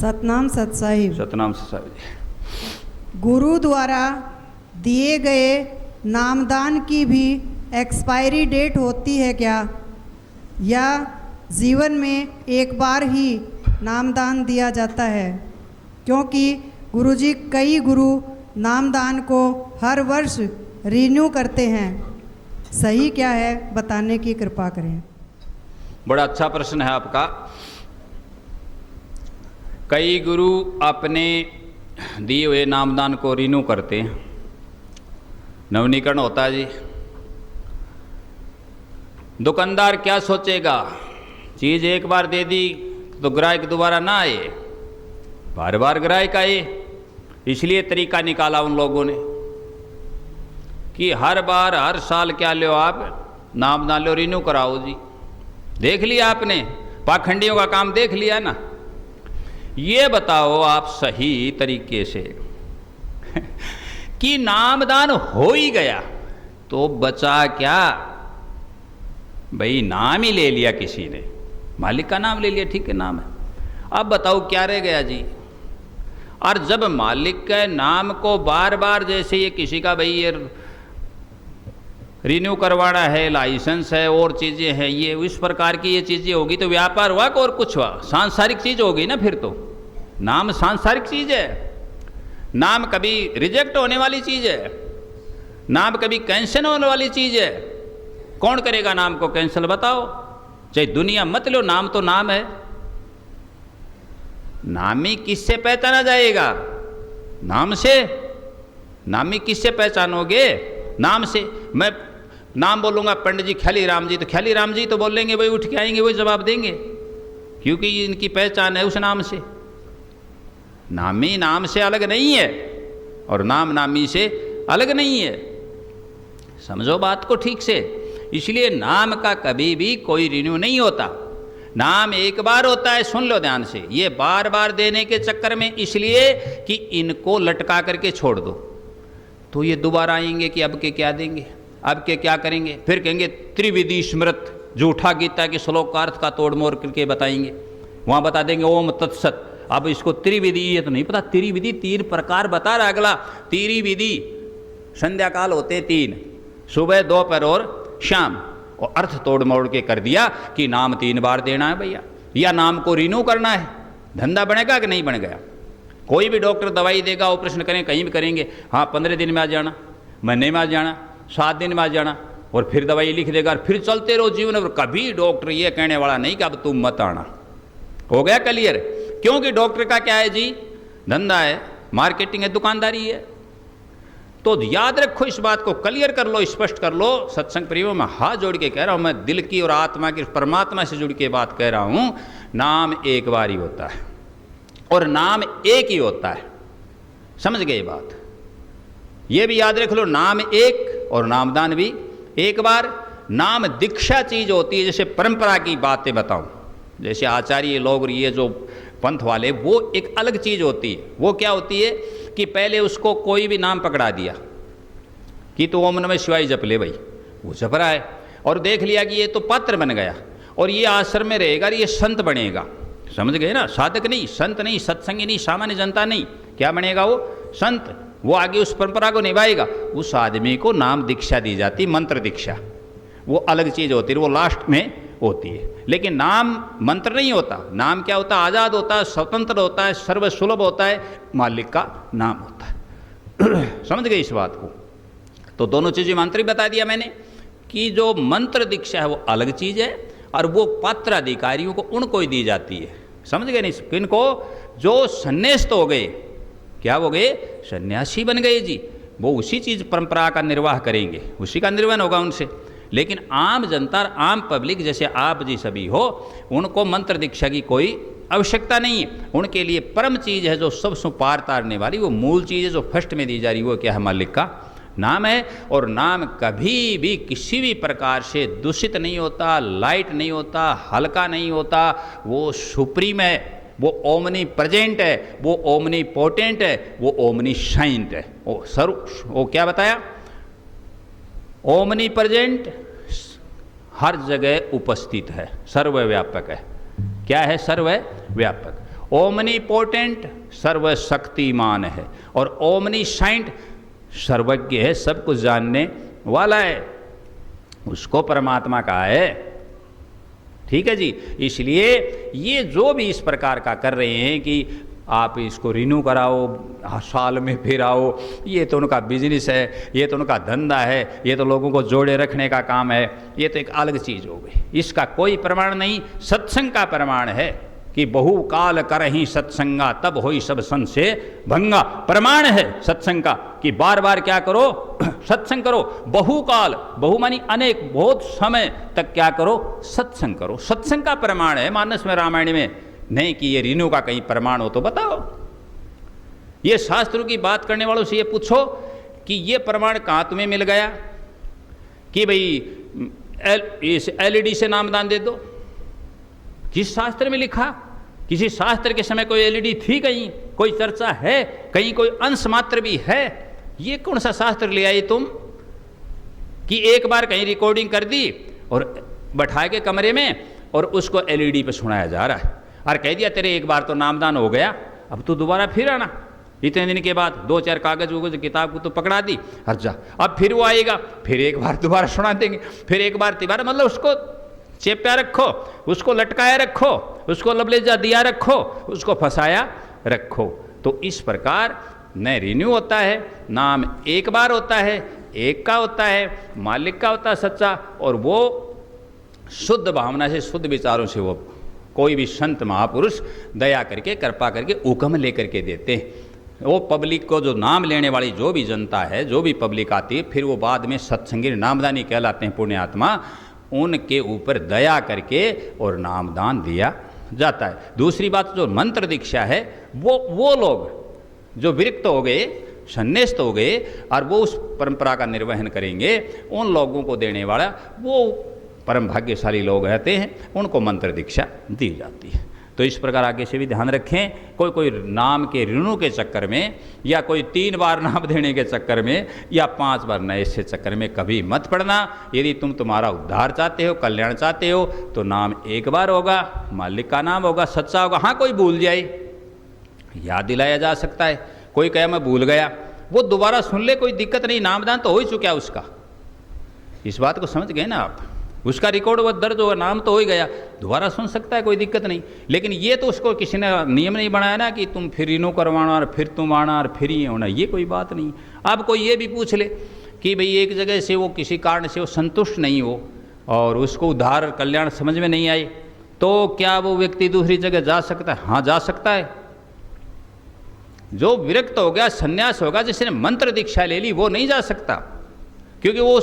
सतनाम सत साहिब। सतनाम साहिब जी। गुरु द्वारा दिए गए नामदान की भी एक्सपायरी डेट होती है क्या, या जीवन में एक बार ही नामदान दिया जाता है? क्योंकि गुरुजी कई गुरु नामदान को हर वर्ष रिन्यू करते हैं, सही क्या है बताने की कृपा करें। बड़ा अच्छा प्रश्न है आपका। कई गुरु अपने दिए हुए नामदान को रिन्यू करते हैं, नवनीकरण होता है जी। दुकानदार क्या सोचेगा, चीज़ एक बार दे दी तो ग्राहक दोबारा ना आए, बार बार ग्राहक आए, इसलिए तरीका निकाला उन लोगों ने कि हर बार हर साल क्या लो आप, नामदान लो, रिन्यू कराओ जी। देख लिया आपने, पाखंडियों का काम देख लिया ना। ये बताओ आप सही तरीके से कि नामदान हो ही गया तो बचा क्या? भाई नाम ही ले लिया किसी ने, मालिक का नाम ले लिया, ठीक है नाम है, अब बताओ क्या रह गया जी। और जब मालिक के नाम को बार बार, जैसे ये किसी का भाई ये रिन्यू करवाना है, लाइसेंस है और चीज़ें हैं, ये इस प्रकार की ये चीज़ें होगी तो व्यापार हुआ और कुछ हुआ, सांसारिक चीज़ होगी ना। फिर तो नाम सांसारिक चीज़ है, नाम कभी रिजेक्ट होने वाली चीज़ है, नाम कभी कैंसिल होने वाली चीज़ है। कौन करेगा नाम को कैंसिल बताओ? चाहे दुनिया मत लो, नाम तो नाम है। नामी किससे पहचाना जाएगा? नाम से। नामी किससे पहचानोगे? नाम से। मैं नाम बोलूँगा पंडित जी ख्याली राम जी, तो ख्याली राम जी तो बोलेंगे, वही उठ के आएंगे, वही जवाब देंगे, क्योंकि इनकी पहचान है उस नाम से। नामी नाम से अलग नहीं है और नाम नामी से अलग नहीं है। समझो बात को ठीक से। इसलिए नाम का कभी भी कोई रिन्यू नहीं होता, नाम एक बार होता है। सुन लो ध्यान से, ये बार बार देने के चक्कर में इसलिए कि इनको लटका करके छोड़ दो तो ये दोबारा आएंगे कि अब के क्या देंगे, अब के क्या करेंगे, फिर कहेंगे त्रिविधि स्मृत, झूठा गीता के श्लोक का अर्थ का तोड़ मोड़ करके बताएंगे, वहाँ बता देंगे ओम तत्सत। अब इसको त्रिविधि, ये तो नहीं पता, त्रिविधि 3 प्रकार बता रहा अगला। त्रिविधि संध्या काल होते 3, सुबह दोपहर और शाम, और अर्थ तोड़ मोड़ के कर दिया कि नाम 3 बार देना है भैया, या नाम को रिन्यू करना है। धंधा बनेगा कि नहीं बन गया? कोई भी डॉक्टर दवाई देगा, ऑपरेशन करें, कहीं भी करेंगे, हाँ 15 दिन में आ जाना, महीने में आ जाना, 7 दिन में आ जाना, और फिर दवाई लिख देगा और फिर चलते रहो जीवन भर। कभी डॉक्टर ये कहने वाला नहीं कि अब तुम मत आना। हो गया क्लियर? क्योंकि डॉक्टर का क्या है जी, धंधा है, मार्केटिंग है, दुकानदारी है। तो याद रखो, इस बात को क्लियर कर लो, स्पष्ट कर लो। सत्संग प्रियो, मैं हाथ जोड़ के कह रहा हूँ, मैं दिल की और आत्मा की, परमात्मा से जुड़ के बात कह रहा हूँ। नाम एक बार ही होता है और नाम एक ही होता है। समझ गए बात? ये भी याद रख लो, नाम एक और नामदान भी एक बार। नाम दीक्षा चीज होती है, जैसे परंपरा की बातें बताऊं, जैसे आचार्य लोग, ये जो पंथ वाले, वो एक अलग चीज होती है। वो क्या होती है कि पहले उसको कोई भी नाम पकड़ा दिया कि तो ओम नमः शिवाय जप ले भाई, वो जप रहा है, और देख लिया कि ये तो पात्र बन गया और ये आश्रम में रहेगा, ये संत बनेगा। समझ गए ना? साधक नहीं, संत नहीं, सत्संगी नहीं, सामान्य जनता नहीं, क्या बनेगा वो? संत। वो आगे उस परंपरा को निभाएगा। उस आदमी को नाम दीक्षा दी जाती, मंत्र दीक्षा, वो अलग चीज होती है, वो लास्ट में होती है। लेकिन नाम मंत्र नहीं होता। नाम क्या होता है? आज़ाद होता है, स्वतंत्र होता है, सर्वसुलभ होता है, मालिक का नाम होता है। समझ गए इस बात को? तो दोनों चीज़ें मंत्र ही बता दिया मैंने कि जो मंत्र दीक्षा है वो अलग चीज़ है और वो पात्र अधिकारियों को, उनको ही दी जाती है। समझ गए नहीं? किनको? जो सन्यास्त हो गए, क्या हो गए? सन्यासी बन गए जी, वो उसी चीज़ परंपरा का निर्वाह करेंगे, उसी का निर्वहन होगा उनसे। लेकिन आम जनता, आम पब्लिक जैसे आप जी सभी हो, उनको मंत्र दीक्षा की कोई आवश्यकता नहीं है। उनके लिए परम चीज़ है जो सबसे पार तारने वाली, वो मूल चीज़ है जो फर्स्ट में दी जा रही, वो क्या है? मालिक का नाम है। और नाम कभी भी किसी भी प्रकार से दूषित नहीं होता, लाइट नहीं होता, हल्का नहीं होता, वो सुप्रीम है, वो ओमनी प्रेजेंट है, वो ओमनी पोटेंट है, वो ओमनी शाइंट है। वो क्या बताया? ओमनी प्रेजेंट, हर जगह उपस्थित है, सर्वव्यापक है। क्या है? सर्वव्यापक। ओमनीपोटेंट सर्वशक्तिमान है, और ओमनीसाइंट सर्वज्ञ है, सब कुछ जानने वाला है, उसको परमात्मा कहा है। ठीक है जी। इसलिए ये जो भी इस प्रकार का कर रहे हैं कि आप इसको रिन्यू कराओ, साल में फिर आओ, ये तो उनका बिजनेस है, ये तो उनका धंधा है, ये तो लोगों को जोड़े रखने का काम है, ये तो एक अलग चीज़ हो गई। इसका कोई प्रमाण नहीं, सत्संग का प्रमाण है कि बहुकाल करहि सत्संगा तब होई सब संशय भंगा। प्रमाण है सत्संग का कि बार बार क्या करो, सत्संग करो। बहुकाल, बहु मानी अनेक, बहुत समय तक क्या करो, सत्संग करो। सत्संग का प्रमाण है मानस में, रामायण में नहीं कि ये रिन्यू का कहीं प्रमाण हो तो बताओ। ये शास्त्रों की बात करने वालों से ये पूछो कि ये प्रमाण कहाँ तुम्हें मिल गया कि भाई इस एलईडी से नामदान दे दो। किस शास्त्र में लिखा? किसी शास्त्र के समय कोई एलईडी थी? कहीं कोई चर्चा है? कहीं कोई अंश मात्र भी है? ये कौन सा शास्त्र ले आई तुम कि एक बार कहीं रिकॉर्डिंग कर दी और बैठा के कमरे में और उसको एलईडी पे सुनाया जा रहा है, और कह दिया तेरे एक बार तो नामदान हो गया, अब तू दोबारा फिर आना। इतने दिन के बाद 2-4 कागज वगज किताब को तो पकड़ा दी, हट जा, अब फिर वो आएगा, फिर एक बार दोबारा सुना देंगे, फिर एक बार तिबारा, मतलब उसको चेप्या रखो, उसको लटकाया रखो, उसको लबलेजा दिया रखो, उसको फंसाया रखो। तो इस प्रकार न रिन्यू होता है, नाम एक बार होता है, एक का होता है, मालिक का होता है सच्चा, और वो शुद्ध भावना से, शुद्ध विचारों से वो कोई भी संत महापुरुष दया करके, कृपा करके हुक्म लेकर के देते हैं। वो पब्लिक को, जो नाम लेने वाली जो भी जनता है, जो भी पब्लिक आती है, फिर वो बाद में सत्संगी नामदानी कहलाते हैं, पुण्यात्मा, उनके ऊपर दया करके और नामदान दिया जाता है। दूसरी बात, जो मंत्र दीक्षा है, वो लोग जो विरक्त हो गए, संन्यास्त हो गए, और वो उस परंपरा का निर्वहन करेंगे, उन लोगों को देने वाला वो परम भाग्यशाली लोग रहते हैं, उनको मंत्र दीक्षा दी जाती है। तो इस प्रकार आगे से भी ध्यान रखें, कोई नाम के ऋणों के चक्कर में, या कोई 3 बार नाम देने के चक्कर में, या 5 बार नए से चक्कर में कभी मत पड़ना। यदि तुम तुम्हारा उद्धार चाहते हो, कल्याण चाहते हो, तो नाम एक बार होगा, मालिक का नाम होगा, सच्चा होगा। हाँ, कोई भूल जाए, याद दिलाया जा सकता है। कोई कहे मैं भूल गया, वो दोबारा सुन ले, कोई दिक्कत नहीं, नामदान तो हो ही चुका उसका। इस बात को समझ गए ना आप? उसका रिकॉर्ड वो दर्ज होगा, नाम तो हो ही गया, दोबारा सुन सकता है, कोई दिक्कत नहीं। लेकिन ये तो उसको किसी ने नियम नहीं बनाया ना कि तुम फिर रिन्यू करवाना और फिर तुम आना और फिर ये होना, ये कोई बात नहीं। अब कोई ये भी पूछ ले कि भाई एक जगह से वो किसी कारण से वो संतुष्ट नहीं हो और उसको उद्धार कल्याण समझ में नहीं आई, तो क्या वो व्यक्ति दूसरी जगह जा सकता है? हाँ, जा सकता है। जो विरक्त हो गया, संन्यास होगा, जिसने मंत्र दीक्षा ले ली, वो नहीं जा सकता, क्योंकि वो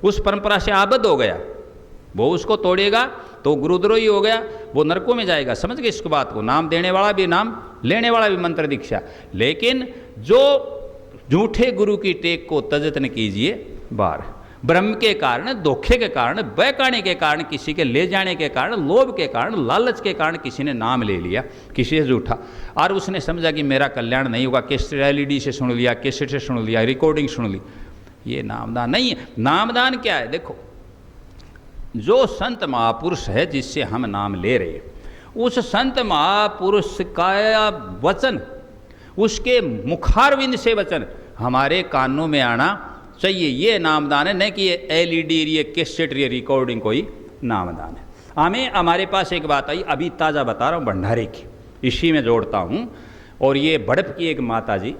उस परंपरा से आबद्ध हो गया। वो उसको तोड़ेगा तो गुरुद्रोही हो गया, वो नरकों में जाएगा। समझ गए इसको बात को? नाम देने वाला भी, नाम लेने वाला भी मंत्र दीक्षा। लेकिन जो झूठे गुरु की टेक को तजत न कीजिए बार। ब्रह्म के कारण, धोखे के कारण, बहकाने के कारण, किसी के ले जाने के कारण, लोभ के कारण, लालच के कारण किसी ने नाम ले लिया किसी से झूठा, और उसने समझा कि मेरा कल्याण नहीं होगा, कैसेट एलईडी से सुन लिया, कैसेट से सुन लिया, रिकॉर्डिंग सुन ली। ये नामदान नहीं है। नामदान क्या है? देखो, जो संत महापुरुष है जिससे हम नाम ले रहे हैं, उस संत महापुरुष का वचन, उसके मुखारविंद से वचन हमारे कानों में आना चाहिए। ये नामदान है, नहीं कि ये एलईडी, ये कैसेट, ये रिकॉर्डिंग कोई नामदान है। हमारे पास एक बात आई, अभी ताज़ा बता रहा हूँ, भंडारे की, इसी में जोड़ता हूँ। और ये बड़प की एक माता जी,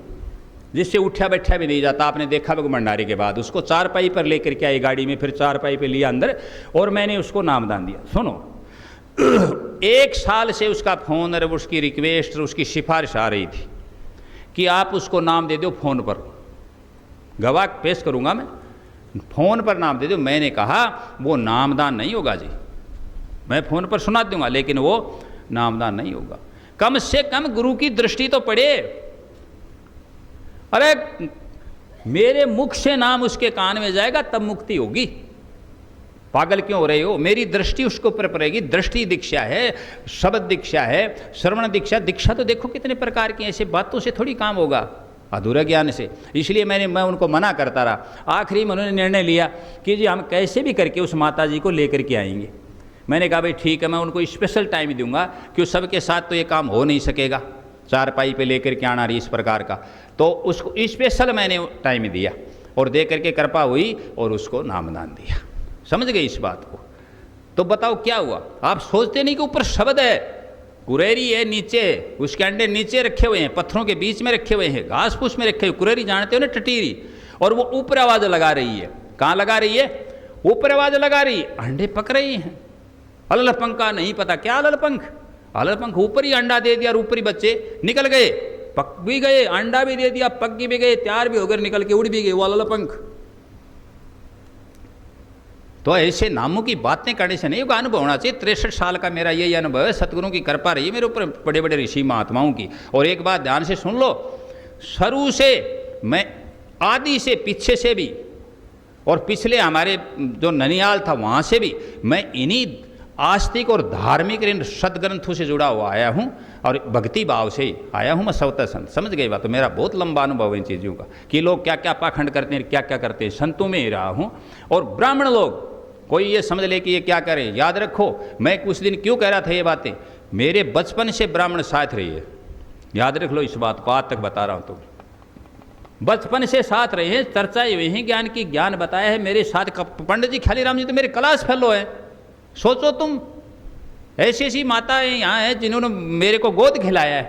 जिससे उठा बैठा भी नहीं जाता, आपने देखा होगा भंडारे के बाद उसको 4 पाई पर लेकर के आई गाड़ी में, फिर 4 पाई पे लिया अंदर, और मैंने उसको नामदान दिया। सुनो, 1 साल से उसका फ़ोन और उसकी रिक्वेस्ट और उसकी सिफारिश आ रही थी कि आप उसको नाम दे दो फ़ोन पर, गवाह पेश करूँगा मैं, फ़ोन पर नाम दे दो। मैंने कहा वो नामदान नहीं होगा जी, मैं फ़ोन पर सुना दूंगा, लेकिन वो नामदान नहीं होगा। कम से कम गुरु की दृष्टि तो पड़े। अरे मेरे मुख से नाम उसके कान में जाएगा तब मुक्ति होगी। पागल क्यों हो रहे हो? मेरी दृष्टि उसके ऊपर पड़ेगी। दृष्टि दीक्षा है, शब्द दीक्षा है, श्रवण दीक्षा। दीक्षा तो देखो कितने प्रकार की, ऐसे बातों से थोड़ी काम होगा, अधूरा ज्ञान से। इसलिए मैं उनको मना करता रहा। आखिरी में उन्होंने निर्णय लिया कि जी हम कैसे भी करके उस माता जी को लेकर के आएंगे, मैंने कहा भाई ठीक है, मैं उनको स्पेशल टाइम दूंगा, क्यों सबके साथ तो ये काम हो नहीं सकेगा, चारपाई पे लेकर के आना रही इस प्रकार का, तो उसको स्पेशल मैंने टाइम दिया और दे करके कृपा हुई और उसको नामदान दिया। समझ गए इस बात को? तो बताओ क्या हुआ? आप सोचते नहीं कि ऊपर शब्द है, कुरेरी है नीचे, उसके अंडे नीचे रखे हुए हैं, पत्थरों के बीच में रखे हुए हैं, घास फूस में रखे हुए। कुरेरी जानते हो ना, टटीरी, और वो ऊपर आवाज लगा रही है। कहाँ लगा रही है? ऊपर आवाज लगा रही है, अंडे पक रही हैं। अलल पंख का नहीं पता क्या अलल पंख, अलल पंख ऊपर ही अंडा दे दिया और ऊपर ही बच्चे निकल गए, पक भी गए, अंडा भी दे दिया, पक भी गए, तैयार भी हो गए, निकल के उड़ भी गए वो अलल पंख। तो ऐसे नामों की बातें करने से नहीं होगा, अनुभव होना चाहिए। 63 साल का मेरा यही अनुभव है, सतगुरुओं की कृपा रही है मेरे ऊपर, बड़े बड़े ऋषि महात्माओं की। और एक बात ध्यान से सुन लो, शुरू से मैं आदि से पीछे से भी और पिछले हमारे जो ननियाल था वहाँ से भी मैं इन्हीं आस्तिक और धार्मिक इन सदग्रंथों से जुड़ा हुआ आया हूँ और भक्ति भाव से ही आया हूँ मैं स्वतः संत। समझ गई बात? तो मेरा बहुत लंबा अनुभव है इन चीज़ों का कि लोग क्या क्या पाखंड करते हैं, क्या क्या करते हैं, संतों में ही रहा हूँ। और ब्राह्मण लोग कोई ये समझ ले कि ये क्या करें, याद रखो मैं कुछ दिन क्यों कह रहा था ये बातें, मेरे बचपन से ब्राह्मण साथ रही है, याद रख लो इस बात को, आज तक बता रहा हूँ। तो बचपन से साथ रहे हैं, चर्चाएं हुई हैं ज्ञान की, ज्ञान बताया है मेरे साथ। पंडित जी ख्याली राम जी तो मेरे क्लास फेलो है। सोचो तुम, ऐसी ऐसी माताएं यहाँ हैं जिन्होंने मेरे को गोद खिलाया है,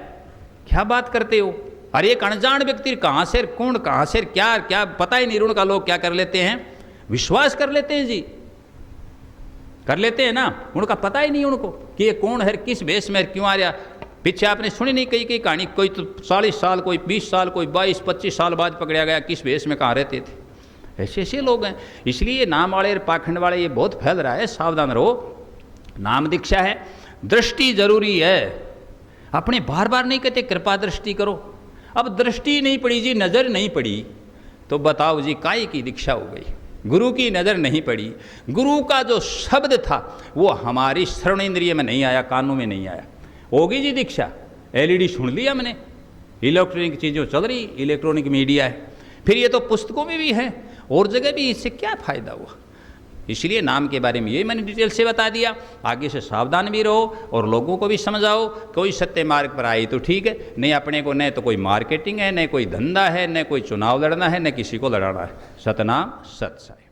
क्या बात करते हो? अरे एक अनजान व्यक्ति कहाँ से कौन, कहाँ से क्या क्या पता ही नहीं, उनका लोग क्या कर लेते हैं, विश्वास कर लेते हैं जी, कर लेते हैं ना, उनका पता ही नहीं उनको कि ये कौन है, किस भेष में क्यों आ रहा। पीछे आपने सुनी नहीं कई कई कहानी, कोई तो 40 साल, कोई 20 साल, कोई 22-25 साल बाद पकड़ा गया, किस भेष में कहाँ रहते थे। ऐसे ऐसे लोग हैं। इसलिए नाम वाले और पाखंड वाले ये बहुत फैल रहा है, सावधान रहो। नाम दीक्षा है, दृष्टि जरूरी है। अपने बार बार नहीं कहते कृपा दृष्टि करो, अब दृष्टि नहीं पड़ी जी, नज़र नहीं पड़ी, तो बताओ जी काय की दीक्षा हो गई? गुरु की नज़र नहीं पड़ी, गुरु का जो शब्द था वो हमारी श्रवण इंद्रिय में नहीं आया, कानों में नहीं आया, होगी जी दीक्षा। एलईडी सुन लिया मैंने, इलेक्ट्रॉनिक चीज़ें चल रही, इलेक्ट्रॉनिक मीडिया है, फिर ये तो पुस्तकों में भी है और जगह भी, इससे क्या फ़ायदा हुआ? इसलिए नाम के बारे में यही मैंने डिटेल से बता दिया। आगे से सावधान भी रहो और लोगों को भी समझाओ। कोई सत्य मार्ग पर आए तो ठीक है, नहीं अपने को न तो कोई मार्केटिंग है, न कोई धंधा है, न कोई चुनाव लड़ना है, न किसी को लड़ाना है। सतनाम सत्संग।